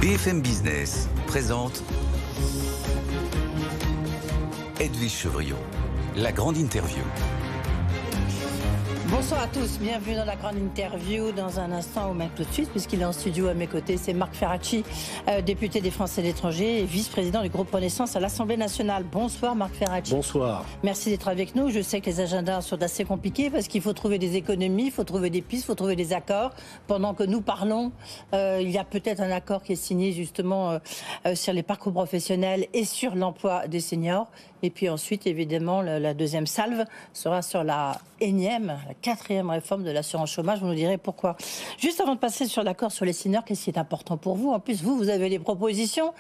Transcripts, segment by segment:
BFM Business présente Edwige Chevrillon, la grande interview. Bonsoir à tous, bienvenue dans la grande interview. Dans un instant, ou même tout de suite, puisqu'il est en studio à mes côtés, c'est Marc Ferracci, député des Français de l'étranger et vice-président du groupe Renaissance à l'Assemblée nationale. Bonsoir Marc Ferracci. Bonsoir. Merci d'être avec nous. Je sais que les agendas sont assez compliqués parce qu'il faut trouver des économies, il faut trouver des pistes, il faut trouver des accords. Pendant que nous parlons, il y a peut-être un accord qui est signé justement sur les parcours professionnels et sur l'emploi des seniors. Et puis ensuite, évidemment, la deuxième salve sera sur la quatrième réforme de l'assurance chômage. Vous nous direz pourquoi. Juste avant de passer sur l'accord sur les seniors, qu'est-ce qui est important pour vous? En plus, vous avez des propositions,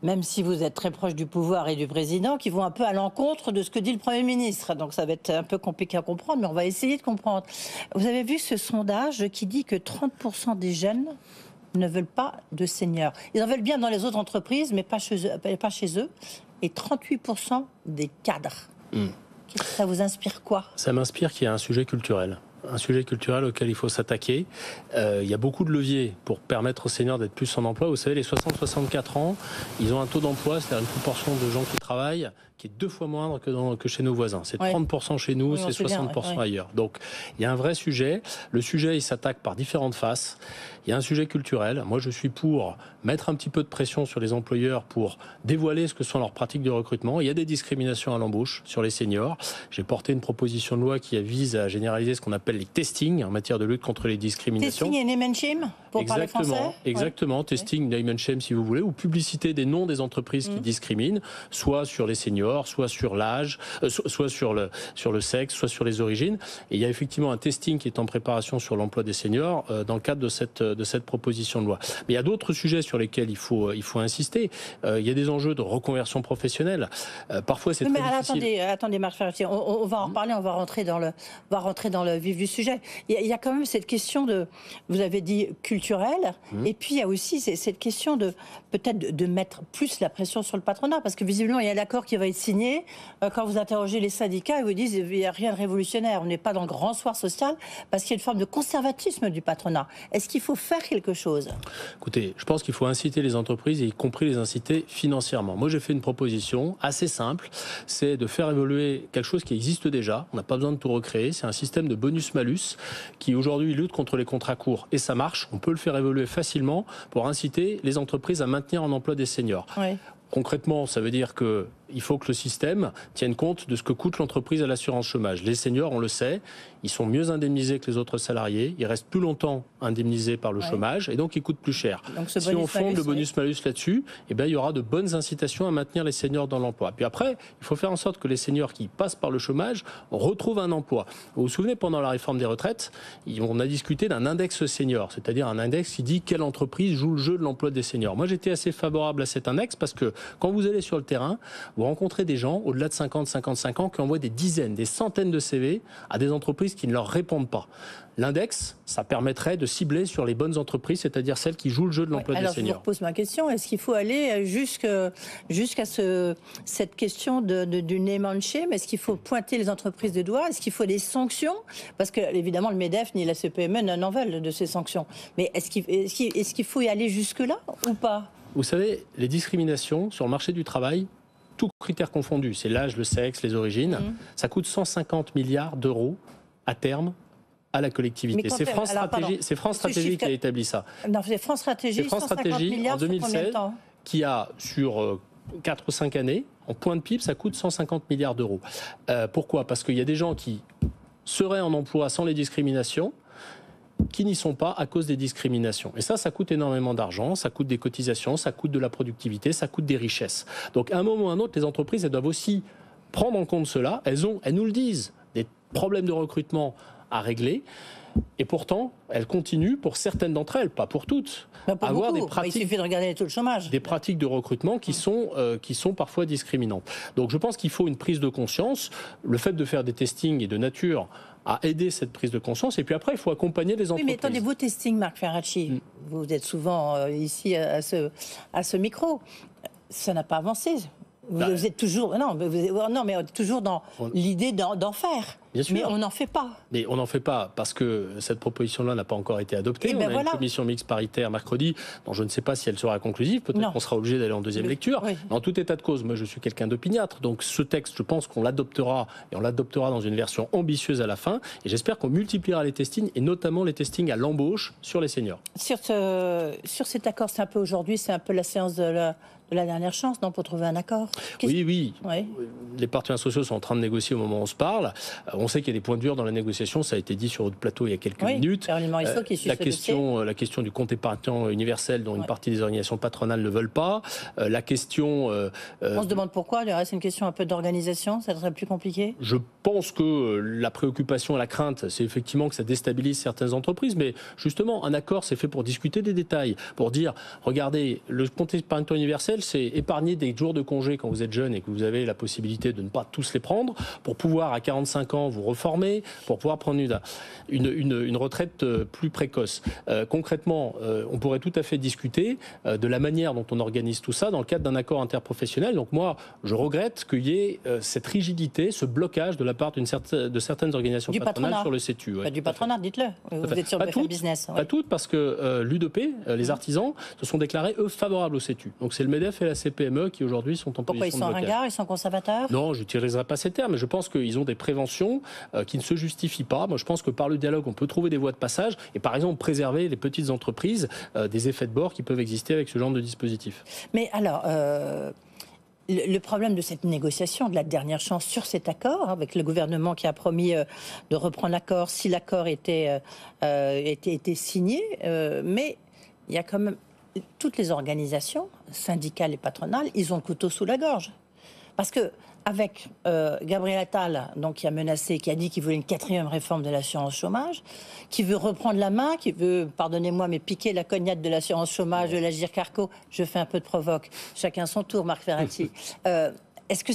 même si vous êtes très proche du pouvoir et du président, qui vont un peu à l'encontre de ce que dit le Premier ministre. Donc ça va être un peu compliqué à comprendre, mais on va essayer de comprendre. Vous avez vu ce sondage qui dit que 30% des jeunes ne veulent pas de seniors. Ils en veulent bien dans les autres entreprises, mais pas chez eux. Et 38% des cadres. Ça vous inspire quoi? Ça m'inspire qu'il y a un sujet culturel. Un sujet culturel auquel il faut s'attaquer. Il y a beaucoup de leviers pour permettre aux seniors d'être plus en emploi. Vous savez, les 60-64 ans, ils ont un taux d'emploi, c'est-à-dire une proportion de gens qui travaillent, qui est 2 fois moindre que chez nos voisins. C'est 30% chez nous, c'est 60% ailleurs. Donc, il y a un vrai sujet. Le sujet, il s'attaque par différentes faces. Il y a un sujet culturel. Moi, je suis pour mettre un petit peu de pression sur les employeurs pour dévoiler ce que sont leurs pratiques de recrutement. Il y a des discriminations à l'embauche sur les seniors. J'ai porté une proposition de loi qui vise à généraliser ce qu'on appelle les testings en matière de lutte contre les discriminations. Testing et name and shame pour parler français. Exactement. Testing, name and shame si vous voulez, ou publicité des noms des entreprises qui discriminent, soit sur les seniors, soit sur l'âge, soit sur le sexe, soit sur les origines. Et il y a effectivement un testing qui est en préparation sur l'emploi des seniors dans le cadre de cette proposition de loi. Mais il y a d'autres sujets sur lesquels il faut insister. Il y a des enjeux de reconversion professionnelle. Parfois, c'est très difficile. Attendez, Marc Ferracci, on va en reparler, on va rentrer dans le vif du sujet. Il y a quand même cette question de, vous avez dit, culturelle, et puis il y a aussi cette question de peut-être de mettre plus la pression sur le patronat, parce que visiblement, il y a l'accord qui va être signé. Quand vous interrogez les syndicats, ils vous disent qu'il n'y a rien de révolutionnaire, on n'est pas dans le grand soir social, parce qu'il y a une forme de conservatisme du patronat. Est-ce qu'il faut faire quelque chose? Écoutez, je pense qu'il faut inciter les entreprises, y compris les inciter financièrement. Moi, j'ai fait une proposition assez simple, c'est de faire évoluer quelque chose qui existe déjà. On n'a pas besoin de tout recréer. C'est un système de bonus-malus qui aujourd'hui lutte contre les contrats courts. Et ça marche. On peut le faire évoluer facilement pour inciter les entreprises à maintenir en emploi des seniors. Oui. Concrètement, ça veut dire qu'il faut que le système tienne compte de ce que coûte l'entreprise à l'assurance chômage. Les seniors, on le sait, ils sont mieux indemnisés que les autres salariés, ils restent plus longtemps indemnisés par le chômage et donc ils coûtent plus cher. Si on fonde le bonus-malus là-dessus, eh bien, il y aura de bonnes incitations à maintenir les seniors dans l'emploi. Puis après, il faut faire en sorte que les seniors qui passent par le chômage retrouvent un emploi. Vous vous souvenez, pendant la réforme des retraites, on a discuté d'un index senior, c'est-à-dire un index qui dit quelle entreprise joue le jeu de l'emploi des seniors. Moi, j'étais assez favorable à cet index parce que quand vous allez sur le terrain, vous rencontrez des gens au-delà de 50-55 ans qui envoient des dizaines, des centaines de CV à des entreprises qui ne leur répondent pas. L'index, ça permettrait de cibler sur les bonnes entreprises, c'est-à-dire celles qui jouent le jeu de l'emploi des seniors. Alors je vous repose ma question, est-ce qu'il faut aller jusqu'à cette question du name and shame? Est-ce qu'il faut pointer les entreprises de doigt? Est-ce qu'il faut des sanctions? Parce que évidemment le MEDEF ni la CPME n'en veulent de ces sanctions. Mais est-ce qu'il faut y aller jusque-là ou pas? Vous savez, les discriminations sur le marché du travail, tous critères confondus, c'est l'âge, le sexe, les origines, ça coûte 150 milliards d'euros à terme à la collectivité. C'est France Stratégie qui a établi ça. Non, c'est France Stratégie, 150 milliards en 2016, qui a sur 4 ou 5 années, en point de PIB, ça coûte 150 milliards d'euros. Pourquoi? Parce qu'il y a des gens qui seraient en emploi sans les discriminations, qui n'y sont pas à cause des discriminations. Et ça coûte énormément d'argent, ça coûte des cotisations, ça coûte de la productivité, ça coûte des richesses. Donc à un moment ou à un autre, les entreprises, elles doivent aussi prendre en compte cela. Elles nous le disent, des problèmes de recrutement à régler. Et pourtant, elles continuent, pour certaines d'entre elles, pas pour toutes, à avoir des pratiques. Il suffit de regarder les taux de chômage. Des pratiques de recrutement qui sont parfois discriminantes. Donc je pense qu'il faut une prise de conscience. Le fait de faire des testings est de nature à aider cette prise de conscience. Et puis après, il faut accompagner les entreprises. Oui, mais attendez, vos testings, Marc Ferracci, vous êtes souvent ici à ce micro, ça n'a pas avancé. Vous êtes toujours, mais toujours dans l'idée d'en faire. Bien sûr. Mais on n'en fait pas. Mais on n'en fait pas parce que cette proposition-là n'a pas encore été adoptée. Et on ben a voilà. une commission mixte paritaire mercredi, dont je ne sais pas si elle sera conclusive. Peut-être qu'on sera obligé d'aller en deuxième lecture. Oui. Mais en tout état de cause, moi je suis quelqu'un d'opiniâtre. Donc ce texte, je pense qu'on l'adoptera et on l'adoptera dans une version ambitieuse à la fin. Et j'espère qu'on multipliera les testings et notamment les testings à l'embauche sur les seniors. Sur cet accord, c'est un peu aujourd'hui, c'est un peu la séance de la dernière chance, non, pour trouver un accord. Oui. Ouais. Les partenaires sociaux sont en train de négocier au moment où on se parle. On sait qu'il y a des points durs dans la négociation. Ça a été dit sur votre plateau il y a quelques minutes. La question du compte épargnant universel dont une partie des organisations patronales ne veulent pas. La question... on se demande pourquoi. C'est une question un peu d'organisation. Ça serait plus compliqué. Je pense que la préoccupation et la crainte, c'est effectivement que ça déstabilise certaines entreprises. Mais justement, un accord, c'est fait pour discuter des détails. Pour dire, regardez, le compte épargnant universel, c'est épargner des jours de congé quand vous êtes jeune et que vous avez la possibilité de ne pas tous les prendre pour pouvoir à 45 ans vous reformer, pour pouvoir prendre une retraite plus précoce. Concrètement, on pourrait tout à fait discuter de la manière dont on organise tout ça dans le cadre d'un accord interprofessionnel. Donc moi, je regrette qu'il y ait cette rigidité, ce blocage de la part de certaines organisations patronales sur le CETU. Ouais, du patronat, dites-le. Vous êtes sur BFM Business. Pas toutes, parce que l'UDP, les artisans, se sont déclarés, eux, favorables au CETU. Donc c'est le MEDEF et la CPME qui aujourd'hui sont en position de blocage. Pourquoi ils sont ringards, ils sont conservateurs? Non, je n'utiliserai pas ces termes, mais je pense qu'ils ont des préventions qui ne se justifient pas. Moi, je pense que par le dialogue, on peut trouver des voies de passage et par exemple préserver les petites entreprises des effets de bord qui peuvent exister avec ce genre de dispositif. Mais alors... Le problème de cette négociation, de la dernière chance sur cet accord, avec le gouvernement qui a promis de reprendre l'accord si l'accord était signé, mais il y a quand même toutes les organisations syndicales et patronales, ils ont le couteau sous la gorge. Parce que avec Gabriel Attal, donc, qui a menacé, qui a dit qu'il voulait une 4e réforme de l'assurance chômage, qui veut reprendre la main, qui veut, pardonnez-moi, mais piquer la cognate de l'assurance chômage, de l'Agir Carco. Je fais un peu de provoque. Chacun son tour, Marc Ferrati. Est-ce que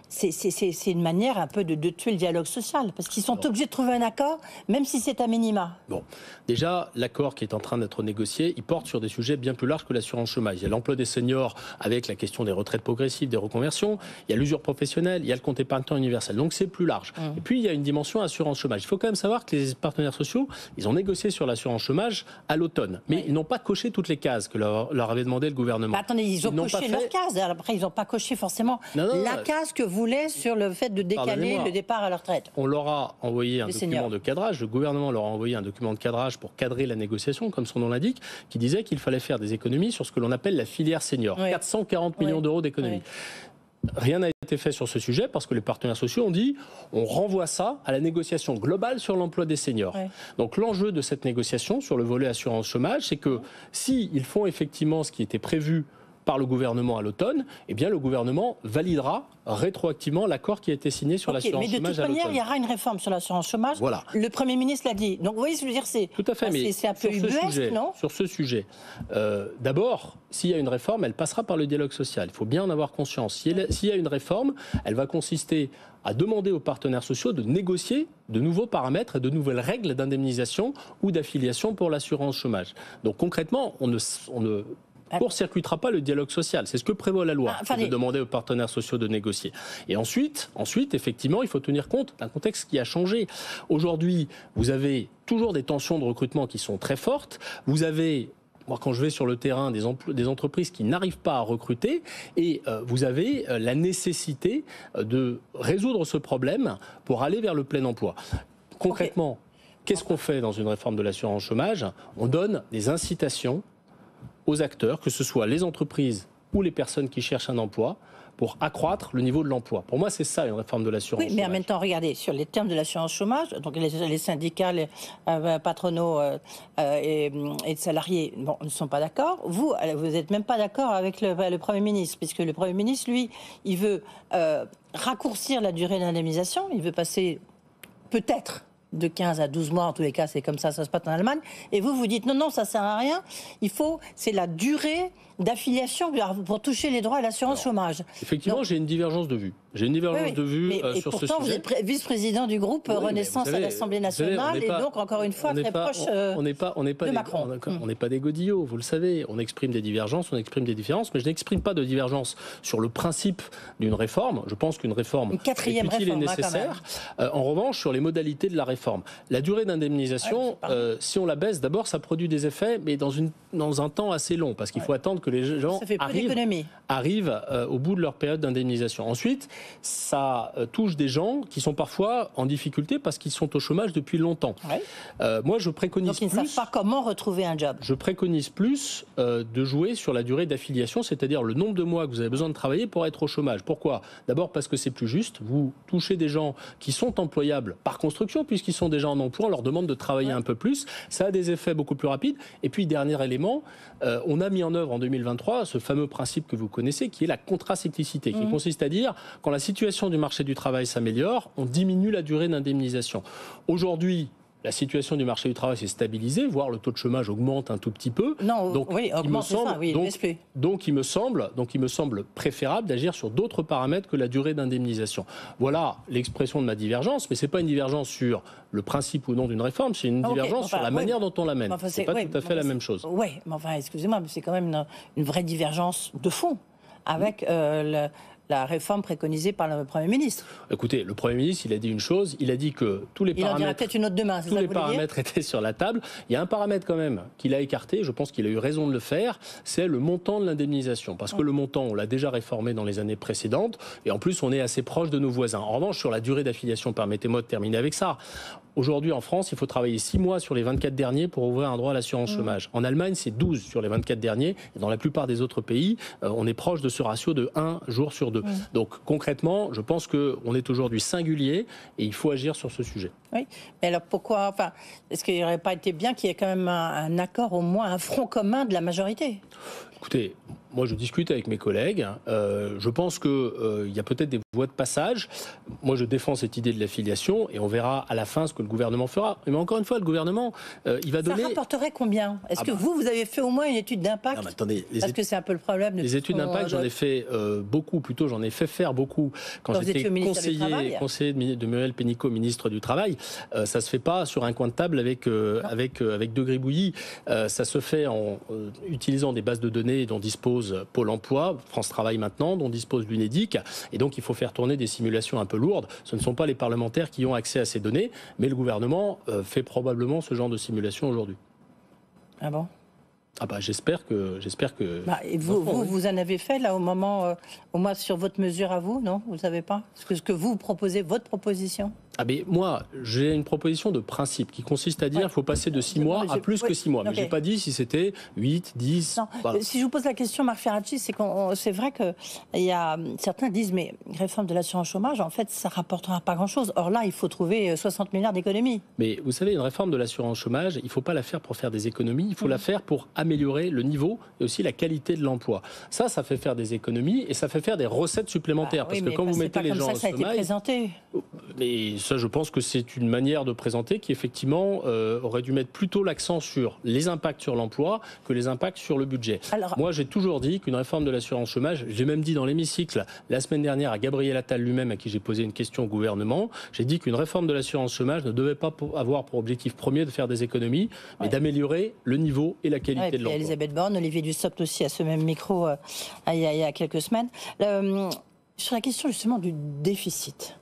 c'est une manière un peu de tuer le dialogue social? Parce qu'ils sont obligés de trouver un accord, même si c'est à minima. Bon, déjà, l'accord qui est en train d'être négocié, il porte sur des sujets bien plus larges que l'assurance chômage. Il y a l'emploi des seniors avec la question des retraites progressives, des reconversions. Il y a l'usure professionnelle, il y a le compte épargnant universel. Donc c'est plus large. Et puis il y a une dimension assurance chômage. Il faut quand même savoir que les partenaires sociaux, ils ont négocié sur l'assurance chômage à l'automne. Mais ils n'ont pas coché toutes les cases que leur avait demandé le gouvernement. Bah, attendez, ils ont coché leur case. Après, ils n'ont pas coché forcément la case que voulait sur le fait de décaler le départ à la retraite. On leur a envoyé un document de cadrage. Le gouvernement leur a envoyé un document de cadrage pour cadrer la négociation, comme son nom l'indique, qui disait qu'il fallait faire des économies sur ce que l'on appelle la filière senior. 440 millions d'euros d'économies. Rien n'a été fait sur ce sujet parce que les partenaires sociaux ont dit on renvoie ça à la négociation globale sur l'emploi des seniors. Donc l'enjeu de cette négociation sur le volet assurance chômage, c'est que s'ils font effectivement ce qui était prévu par le gouvernement à l'automne, eh bien le gouvernement validera rétroactivement l'accord qui a été signé sur l'assurance chômage à l'automne. Mais de toute manière, il y aura une réforme sur l'assurance chômage. Voilà. Le Premier ministre l'a dit. Donc vous voyez ce que je veux dire, c'est tout à fait, mais c'est un peu ubuesque, non? Sur ce sujet, d'abord, s'il y a une réforme, elle passera par le dialogue social. Il faut bien en avoir conscience. S'il y a une réforme, elle va consister à demander aux partenaires sociaux de négocier de nouveaux paramètres et de nouvelles règles d'indemnisation ou d'affiliation pour l'assurance chômage. Donc concrètement, on ne court-circuitera pas le dialogue social. C'est ce que prévoit la loi, de demander aux partenaires sociaux de négocier. Et ensuite, effectivement, il faut tenir compte d'un contexte qui a changé. Aujourd'hui, vous avez toujours des tensions de recrutement qui sont très fortes. Vous avez... Moi, quand je vais sur le terrain, des entreprises qui n'arrivent pas à recruter, et vous avez la nécessité de résoudre ce problème pour aller vers le plein emploi. Concrètement, qu'est-ce qu'on fait dans une réforme de l'assurance chômage? On donne des incitations aux acteurs, que ce soit les entreprises ou les personnes qui cherchent un emploi, pour accroître le niveau de l'emploi. Pour moi, c'est ça une réforme de l'assurance chômage. Oui, mais en même temps, regardez, sur les termes de l'assurance chômage, donc les syndicats, les patronaux et salariés ne sont pas d'accord. Vous n'êtes même pas d'accord avec le Premier ministre, puisque le Premier ministre, lui, il veut raccourcir la durée d'indemnisation, il veut passer peut-être de 15 à 12 mois, en tous les cas, c'est comme ça se passe en Allemagne. Et vous dites non, ça sert à rien. C'est la durée d'affiliation pour toucher les droits à l'assurance chômage. Effectivement, j'ai une divergence de vue. J'ai une divergence de vue sur ce sujet. Pourtant, vous êtes vice-président du groupe Renaissance à l'Assemblée nationale et donc, encore une fois, très proche de Macron. On n'est pas des godillots, vous le savez. On exprime des divergences, on exprime des différences, mais je n'exprime pas de divergence sur le principe d'une réforme. Je pense qu'une réforme est utile et nécessaire. En revanche, sur les modalités de la réforme. La durée d'indemnisation, si on la baisse, d'abord, ça produit des effets, mais dans un temps assez long, parce qu'il faut attendre que les gens arrivent au bout de leur période d'indemnisation. Ensuite, ça touche des gens qui sont parfois en difficulté parce qu'ils sont au chômage depuis longtemps. Moi, je préconise donc, ils ne savent pas comment retrouver un job. Je préconise plus de jouer sur la durée d'affiliation, c'est-à-dire le nombre de mois que vous avez besoin de travailler pour être au chômage. Pourquoi ? D'abord parce que c'est plus juste. Vous touchez des gens qui sont employables par construction, puisqu'ils sont déjà en emploi, on leur demande de travailler un peu plus. Ça a des effets beaucoup plus rapides. Et puis, dernier élément, on a mis en œuvre en 2023 ce fameux principe que vous connaissez, qui est la contracyclicité, qui consiste à dire, quand la situation du marché du travail s'améliore, on diminue la durée d'indemnisation. Aujourd'hui, la situation du marché du travail s'est stabilisée, voire le taux de chômage augmente un tout petit peu. Donc il me semble préférable d'agir sur d'autres paramètres que la durée d'indemnisation. Voilà l'expression de ma divergence, mais c'est pas une divergence sur le principe ou non d'une réforme, c'est une divergence sur la manière dont on l'amène. C'est pas tout à fait la même chose. Oui, mais enfin, excusez-moi, mais c'est quand même une vraie divergence de fond avec la réforme préconisée par le Premier ministre. Écoutez, le Premier ministre, il a dit une chose, il a dit que tous les paramètres étaient sur la table. Il y a un paramètre quand même qu'il a écarté, je pense qu'il a eu raison de le faire, c'est le montant de l'indemnisation. Parce que le montant, on l'a déjà réformé dans les années précédentes, et en plus, on est assez proche de nos voisins. En revanche, sur la durée d'affiliation, permettez-moi de terminer avec ça. Aujourd'hui, en France, il faut travailler 6 mois sur les 24 derniers pour ouvrir un droit à l'assurance chômage. En Allemagne, c'est 12 sur les 24 derniers. Et dans la plupart des autres pays, on est proche de ce ratio de 1 jour sur 2. Donc, concrètement, je pense qu'on est aujourd'hui singulier et il faut agir sur ce sujet. Oui, mais alors pourquoi, est-ce qu'il n'aurait pas été bien qu'il y ait quand même un accord, au moins un front commun de la majorité ? Écoutez, moi je discute avec mes collègues, je pense qu'il y a peut-être des voies de passage. Moi je défends cette idée de l'affiliation et on verra à la fin ce que le gouvernement fera. Mais encore une fois, le gouvernement, il va donner... Ça rapporterait combien ? Est-ce que vous avez fait au moins une étude d'impact ? Non, mais attendez, parce que c'est un peu le problème. Les études d'impact, j'en ai fait beaucoup, plutôt j'en ai fait faire beaucoup quand j'étais conseiller de Muriel Pénicaud, ministre du Travail. Ça se fait pas sur un coin de table avec deux gribouillis. Ça se fait en utilisant des bases de données dont dispose Pôle emploi, France Travail maintenant, dont dispose l'UNEDIC. Et donc, il faut faire tourner des simulations un peu lourdes. Ce ne sont pas les parlementaires qui ont accès à ces données, mais le gouvernement fait probablement ce genre de simulation aujourd'hui. Ah bon ? Ah bah j'espère que. Et vous en avez fait là au moment, au moins sur votre mesure à vous, non ? Vous ne savez pas ce que vous proposez, votre proposition ? Ah mais moi, j'ai une proposition de principe qui consiste à dire qu'il faut passer de 6 mois à plus que 6 mois. Mais je n'ai pas dit si c'était 8, 10... Non. Voilà. Si je vous pose la question, Marc Ferracci, c'est vrai que certains disent, mais réforme de l'assurance chômage, en fait, ça ne rapportera pas grand-chose. Or là, il faut trouver 60 milliards d'économies. Mais vous savez, une réforme de l'assurance chômage, il ne faut pas la faire pour faire des économies, il faut la faire pour améliorer le niveau et aussi la qualité de l'emploi. Ça fait faire des économies et ça fait faire des recettes supplémentaires. Parce que quand vous mettez les gens au chômage... Ça a été présenté. Mais ça, je pense que c'est une manière de présenter qui, effectivement, aurait dû mettre plutôt l'accent sur les impacts sur l'emploi que les impacts sur le budget. Alors, moi, j'ai toujours dit qu'une réforme de l'assurance chômage, j'ai même dit dans l'hémicycle, la semaine dernière, à Gabriel Attal lui-même, à qui j'ai posé une question au gouvernement, j'ai dit qu'une réforme de l'assurance chômage ne devait pas avoir pour objectif premier de faire des économies, mais d'améliorer le niveau et la qualité de l'emploi. Elisabeth Borne, Olivier Dussopt aussi à ce même micro il y a quelques semaines. Sur la question justement du déficit,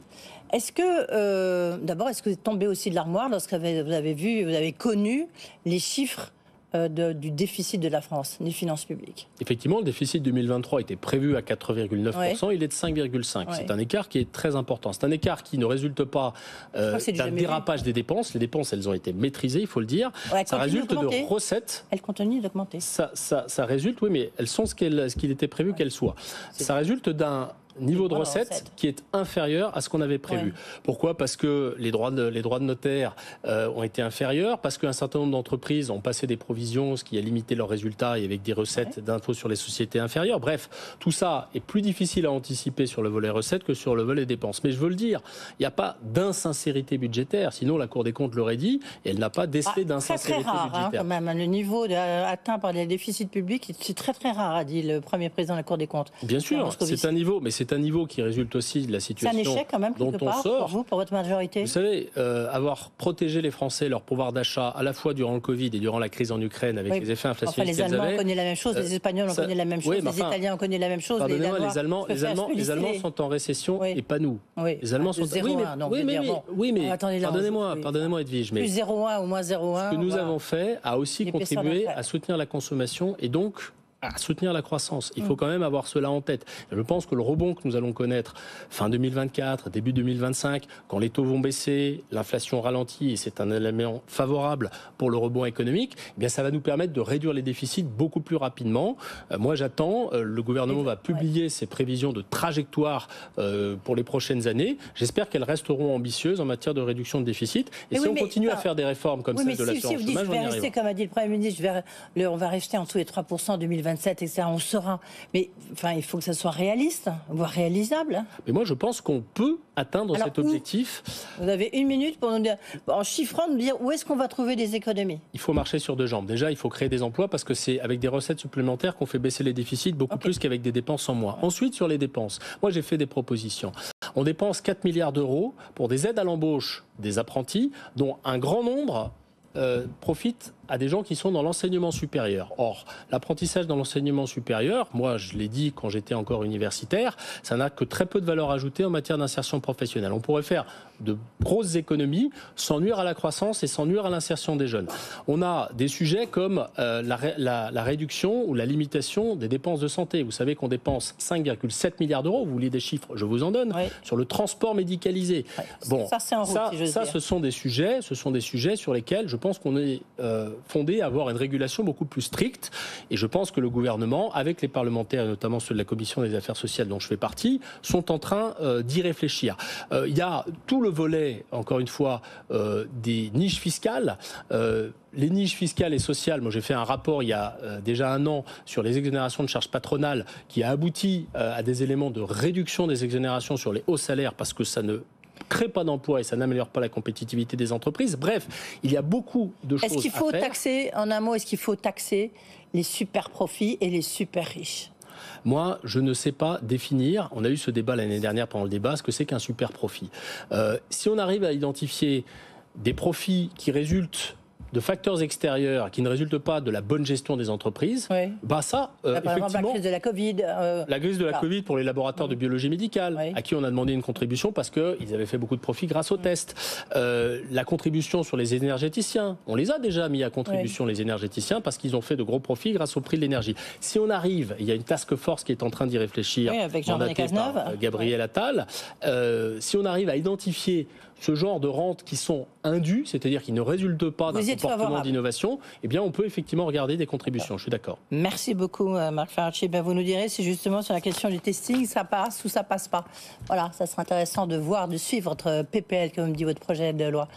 est-ce que, d'abord, est-ce que vous êtes tombé aussi de l'armoire lorsque vous avez connu les chiffres du déficit de la France, des finances publiques? Effectivement, le déficit 2023 était prévu à 4,9%, il est de 5,5%. C'est un écart qui est très important. C'est un écart qui ne résulte pas d'un dérapage des dépenses. Les dépenses, elles ont été maîtrisées, il faut le dire. Ça résulte de recettes. Elles continuent d'augmenter. Ça résulte, oui, mais elles sont ce qu'il était prévu qu'elles soient. Ça résulte d'un niveau de recettes qui est inférieur à ce qu'on avait prévu. Ouais. Pourquoi ? Parce que les droits de notaire ont été inférieurs, parce qu'un certain nombre d'entreprises ont passé des provisions, ce qui a limité leurs résultats et avec des recettes d'impôts sur les sociétés inférieures. Bref, tout ça est plus difficile à anticiper sur le volet recettes que sur le volet dépenses. Mais je veux le dire, il n'y a pas d'insincérité budgétaire, sinon la Cour des comptes l'aurait dit, et elle n'a pas décelé d'insincérité très rare, budgétaire. Quand même. Le niveau atteint par les déficits publics, c'est très très rare, a dit le premier président de la Cour des comptes. Bien sûr, c'est un niveau, mais c'est un niveau qui résulte aussi de la situation c'est un échec quand même, dont quelque on part, sort. pour vous, pour votre majorité. Vous savez, avoir protégé les Français, leur pouvoir d'achat, à la fois durant le Covid et durant la crise en Ukraine, avec les effets inflationnistes les qu'elles Allemands avaient, ont connu la même chose, les Espagnols ont connu la même chose, les Italiens ont connu la même chose. Pardonnez-moi, les Allemands sont en récession et pas nous. Oui. Les Allemands sont... 0,1, oui, mais pardonnez-moi Edwige, mais plus 0,1 ou moins 0,1. Ce que nous avons fait a aussi contribué à soutenir la consommation et donc à soutenir la croissance. Il faut quand même avoir cela en tête. Et je pense que le rebond que nous allons connaître fin 2024, début 2025, quand les taux vont baisser, l'inflation ralentit et c'est un élément favorable pour le rebond économique, eh bien ça va nous permettre de réduire les déficits beaucoup plus rapidement. Moi j'attends, le gouvernement va publier ses prévisions de trajectoire pour les prochaines années. J'espère qu'elles resteront ambitieuses en matière de réduction de déficit. Et si on continue à faire des réformes comme celle de l'assurance chômage, on y arrivera. Comme a dit le Premier ministre, on va rester en dessous des 3% en 2027, etc. On saura. Mais enfin, il faut que ça soit réaliste, voire réalisable. Mais moi, je pense qu'on peut atteindre cet objectif. Vous avez une minute pour nous dire, en chiffrant, nous dire où est-ce qu'on va trouver des économies. Il faut marcher sur deux jambes. Déjà, il faut créer des emplois parce que c'est avec des recettes supplémentaires qu'on fait baisser les déficits beaucoup plus qu'avec des dépenses en moins. Ensuite, sur les dépenses, moi, j'ai fait des propositions. On dépense 4 milliards d'euros pour des aides à l'embauche des apprentis, dont un grand nombre profitent à des gens qui sont dans l'enseignement supérieur. Or, l'apprentissage dans l'enseignement supérieur, moi je l'ai dit quand j'étais encore universitaire, ça n'a que très peu de valeur ajoutée en matière d'insertion professionnelle. On pourrait faire de grosses économies sans nuire à la croissance et sans nuire à l'insertion des jeunes. On a des sujets comme la réduction ou la limitation des dépenses de santé. Vous savez qu'on dépense 5,7 milliards d'euros, vous voulez des chiffres, je vous en donne, sur le transport médicalisé. Bon, ça c'est en route, si j'ose dire. Ce sont des sujets sur lesquels je pense qu'on est fondé à avoir une régulation beaucoup plus stricte. Et je pense que le gouvernement, avec les parlementaires, et notamment ceux de la Commission des affaires sociales dont je fais partie, sont en train d'y réfléchir. Il y a tout le volet, encore une fois, des niches fiscales. Les niches fiscales et sociales, moi j'ai fait un rapport il y a déjà un an sur les exonérations de charges patronales qui a abouti à des éléments de réduction des exonérations sur les hauts salaires parce que ça ne crée pas d'emploi et ça n'améliore pas la compétitivité des entreprises. Bref, il y a beaucoup de choses à faire. Est-ce qu'il faut taxer, en un mot, est-ce qu'il faut taxer les super profits et les super riches ? Moi, je ne sais pas définir, on a eu ce débat l'année dernière pendant le débat, ce que c'est qu'un super profit. Si on arrive à identifier des profits qui résultent de facteurs extérieurs qui ne résultent pas de la bonne gestion des entreprises, bah ça, par exemple, la crise de la Covid. La crise de la Covid pour les laboratoires de biologie médicale, à qui on a demandé une contribution parce qu'ils avaient fait beaucoup de profits grâce aux tests. La contribution sur les énergéticiens, on les a déjà mis à contribution, les énergéticiens, parce qu'ils ont fait de gros profits grâce au prix de l'énergie. Si on arrive, il y a une task force qui est en train d'y réfléchir, mandatée par Gabriel Attal, si on arrive à identifier ce genre de rentes qui sont indues, c'est-à-dire qui ne résultent pas d'un comportement d'innovation, eh bien on peut effectivement regarder des contributions, je suis d'accord. Merci beaucoup Marc Ferracci. Vous nous direz si justement sur la question du testing, ça passe ou ça passe pas. Voilà, ça sera intéressant de voir, de suivre votre PPL, comme dit votre projet de loi.